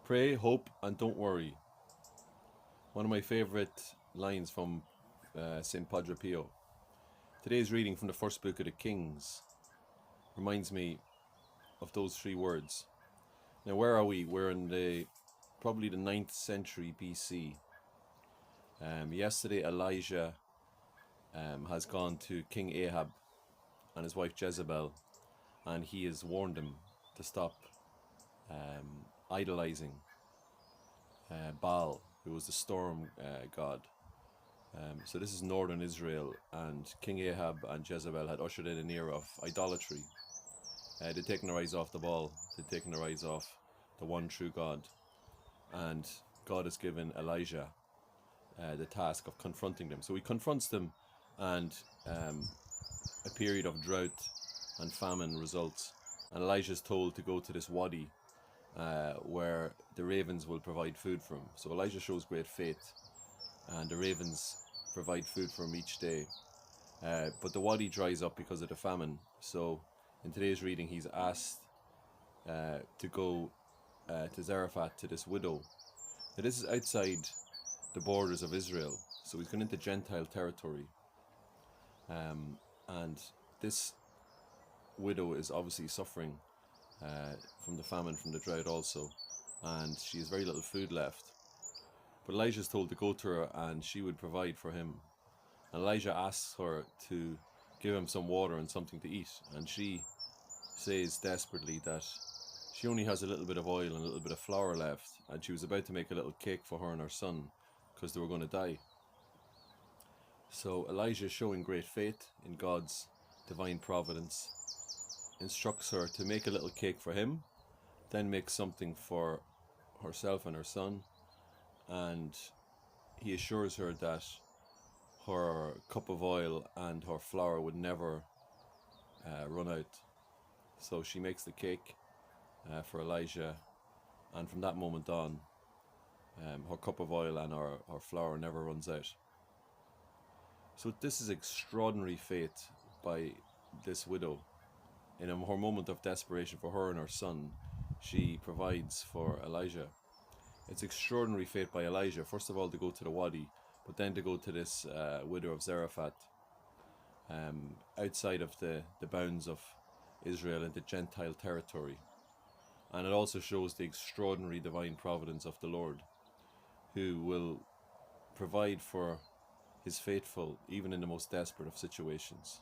Pray, hope, and don't worry. One of my favourite lines from St. Padre Pio. Today's reading from the first book of the Kings reminds me of those three words. Now, where are we? We're in probably the 9th century BC. Yesterday, Elijah has gone to King Ahab and his wife Jezebel, and he has warned them to stop idolizing Baal, who was the storm god. So this is northern Israel, and King Ahab and Jezebel had ushered in an era of idolatry. They'd taken their eyes off the ball, they'd taken their eyes off the one true God, and God has given Elijah the task of confronting them. So he confronts them, and a period of drought and famine results. And Elijah is told to go to this wadi where the ravens will provide food for him. So Elijah shows great faith, and the ravens provide food for him each day. But the wadi dries up because of the famine. So in today's reading, he's asked to go to Zarephath, to this widow. Now, this is outside the borders of Israel, so he's gone into Gentile territory. And this widow is obviously suffering from the famine, from the drought also, and she has very little food left. But Elijah is told to go to her and she would provide for him. And Elijah asks her to give him some water and something to eat, and she says desperately that she only has a little bit of oil and a little bit of flour left, and she was about to make a little cake for her and her son because they were going to die. So Elijah, showing great faith in God's divine providence, instructs her to make a little cake for him, then make something for herself and her son, and he assures her that her cup of oil and her flour would never run out. So she makes the cake for Elijah, and from that moment on, her cup of oil and her flour never runs out. So this is extraordinary faith by this widow. In her moment of desperation for her and her son, she provides for Elijah. It's extraordinary faith by Elijah, first of all to go to the wadi, but then to go to this widow of Zarephath, outside of the bounds of Israel, into Gentile territory. And it also shows the extraordinary divine providence of the Lord, who will provide for his faithful even in the most desperate of situations.